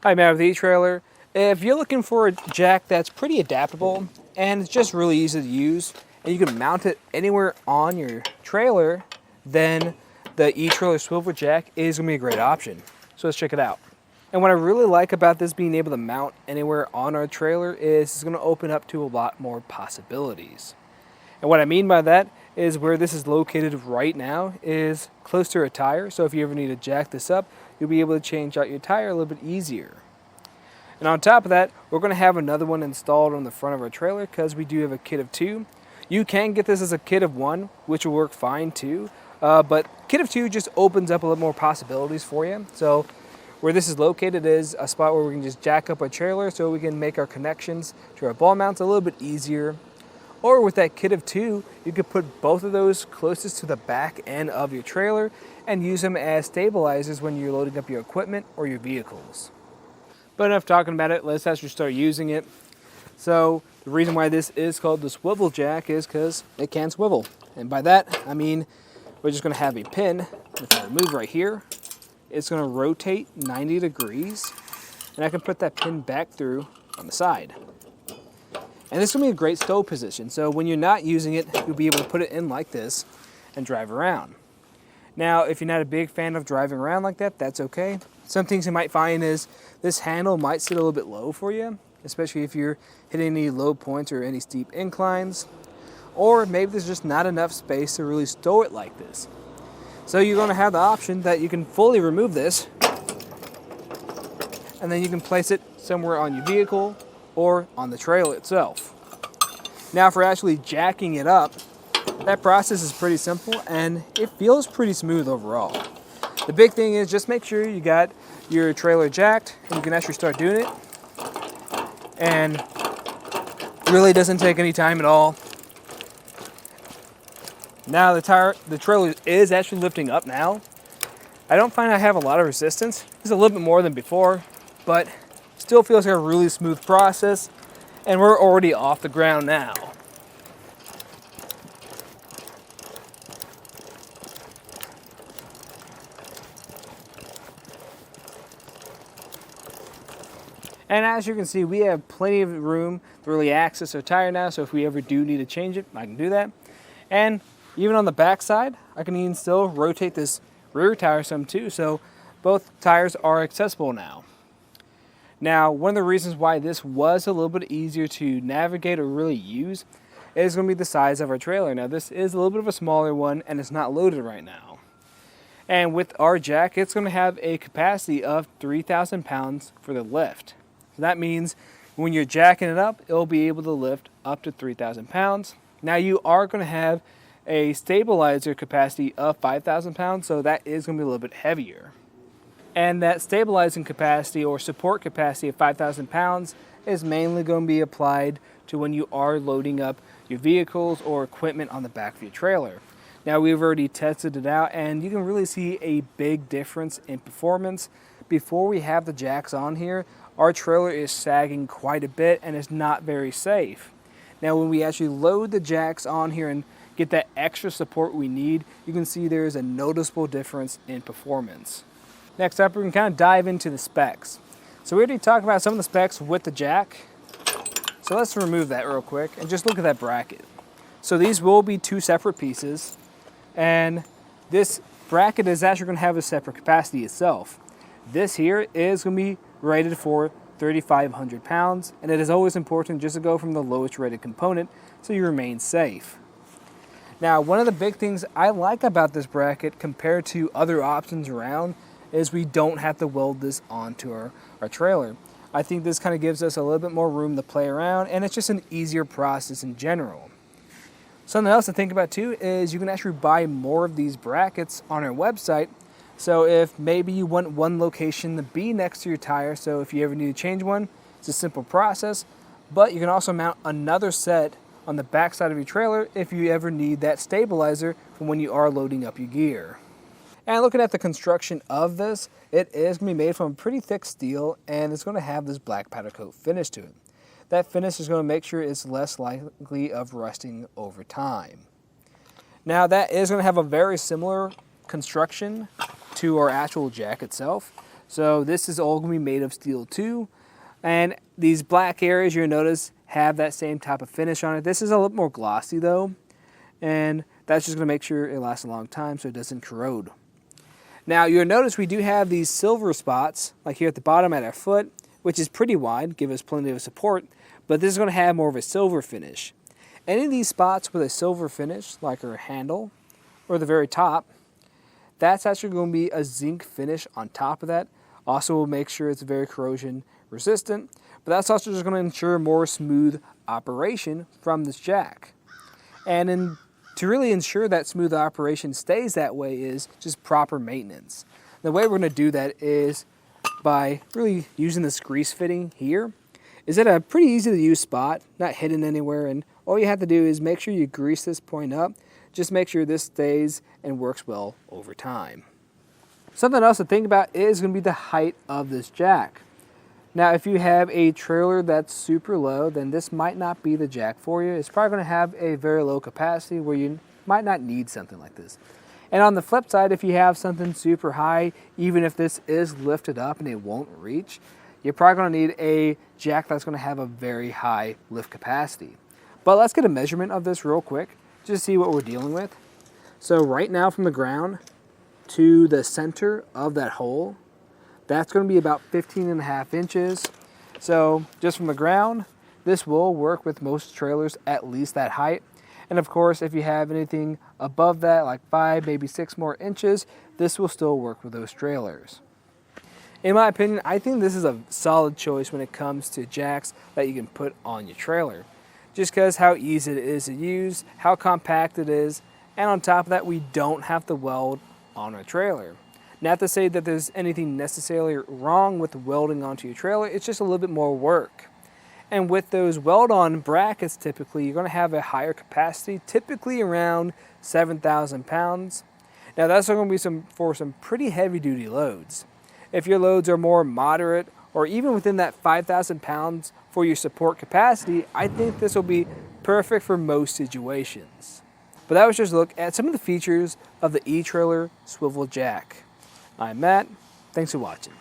Hi, Matt with eTrailer. If you're looking for a jack that's pretty adaptable and it's just really easy to use and you can mount it anywhere on your trailer, then the eTrailer Swivel Jack is going to be a great option. So let's check it out. And what I really like about this being able to mount anywhere on our trailer is it's going to open up to a lot more possibilities. And what I mean by that is where this is located right now is close to a tire. So if you ever need to jack this up, you'll be able to change out your tire a little bit easier. And on top of that, we're going to have another one installed on the front of our trailer because we do have a kit of 2. You can get this as a kit of 1, which will work fine too. But kit of 2 just opens up a little more possibilities for you. So where this is located is a spot where we can just jack up our trailer so we can make our connections to our ball mounts a little bit easier. Or with that kit of 2, you could put both of those closest to the back end of your trailer and use them as stabilizers when you're loading up your equipment or your vehicles. But enough talking about it, let's actually start using it. So the reason why this is called the Swivel Jack is because it can swivel. And by that, I mean we're just going to have a pin, if I remove right here, it's going to rotate 90 degrees, and I can put that pin back through on the side. And this will be a great stow position, so when you're not using it, you'll be able to put it in like this and drive around. Now, if you're not a big fan of driving around like that, that's okay. Some things you might find is this handle might sit a little bit low for you, especially if you're hitting any low points or any steep inclines. Or maybe there's just not enough space to really stow it like this. So you're going to have the option that you can fully remove this, and then you can place it somewhere on your vehicle or on the trailer itself. Now for actually jacking it up, that process is pretty simple and it feels pretty smooth overall. The big thing is just make sure you got your trailer jacked and you can actually start doing it. And it really doesn't take any time at all. Now the trailer is actually lifting up now. I don't find I have a lot of resistance. It's a little bit more than before, but still feels like a really smooth process, and we're already off the ground now. And as you can see, we have plenty of room to really access our tire now, so if we ever do need to change it, I can do that. And even on the back side, I can even still rotate this rear tire some too, so both tires are accessible now. Now, one of the reasons why this was a little bit easier to navigate or really use is going to be the size of our trailer. Now, this is a little bit of a smaller one and it's not loaded right now. And with our jack, it's going to have a capacity of 3,000 pounds for the lift. So that means when you're jacking it up, it'll be able to lift up to 3,000 pounds. Now, you are going to have a stabilizer capacity of 5,000 pounds, so that is going to be a little bit heavier. And that stabilizing capacity or support capacity of 5,000 pounds is mainly going to be applied to when you are loading up your vehicles or equipment on the back of your trailer. Now, we've already tested it out and you can really see a big difference in performance. Before we have the jacks on here, our trailer is sagging quite a bit and is not very safe. Now, when we actually load the jacks on here and get that extra support we need, you can see there is a noticeable difference in performance. Next up, we can kind of dive into the specs. So we already talked about some of the specs with the jack. So let's remove that real quick and just look at that bracket. So these will be 2 separate pieces, and this bracket is actually going to have a separate capacity itself. This here is going to be rated for 3,500 pounds, and it is always important just to go from the lowest rated component so you remain safe. Now, one of the big things I like about this bracket compared to other options around is we don't have to weld this onto our trailer. I think this kind of gives us a little bit more room to play around, and it's just an easier process in general. Something else to think about too is you can actually buy more of these brackets on our website. So if maybe you want one location to be next to your tire, so if you ever need to change one, it's a simple process, but you can also mount another set on the back side of your trailer if you ever need that stabilizer for when you are loading up your gear. And looking at the construction of this, it is going to be made from a pretty thick steel, and it's going to have this black powder coat finish to it. That finish is going to make sure it's less likely of rusting over time. Now, that is going to have a very similar construction to our actual jack itself. So this is all going to be made of steel too. And these black areas you'll notice have that same type of finish on it. This is a little more glossy though. And that's just going to make sure it lasts a long time so it doesn't corrode. Now you'll notice we do have these silver spots, like here at the bottom at our foot, which is pretty wide, give us plenty of support, but this is going to have more of a silver finish. Any of these spots with a silver finish, like our handle or the very top, that's actually going to be a zinc finish on top of that. Also will make sure it's very corrosion resistant, but that's also just going to ensure more smooth operation from this jack. And to really ensure that smooth operation stays that way is just proper maintenance. The way we're going to do that is by really using this grease fitting here. Is at a pretty easy to use spot, not hidden anywhere, and all you have to do is make sure you grease this point up. Just make sure this stays and works well over time. Something else to think about is going to be the height of this jack. Now if you have a trailer that's super low, then this might not be the jack for you. It's probably going to have a very low capacity where you might not need something like this. And on the flip side, if you have something super high, even if this is lifted up and it won't reach, you're probably going to need a jack that's going to have a very high lift capacity. But let's get a measurement of this real quick, just to see what we're dealing with. So right now from the ground to the center of that hole, that's going to be about 15.5 inches. So just from the ground, this will work with most trailers at least that height. And of course, if you have anything above that, like 5, maybe 6 more inches, this will still work with those trailers. In my opinion, I think this is a solid choice when it comes to jacks that you can put on your trailer. Just because how easy it is to use, how compact it is, and on top of that, we don't have to weld on our trailer. Not to say that there's anything necessarily wrong with welding onto your trailer, it's just a little bit more work. And with those weld-on brackets, typically, you're going to have a higher capacity, typically around 7,000 pounds. Now that's going to be for some pretty heavy-duty loads. If your loads are more moderate, or even within that 5,000 pounds for your support capacity, I think this will be perfect for most situations. But that was just a look at some of the features of the etrailer Swivel Jack. I'm Matt. Thanks for watching.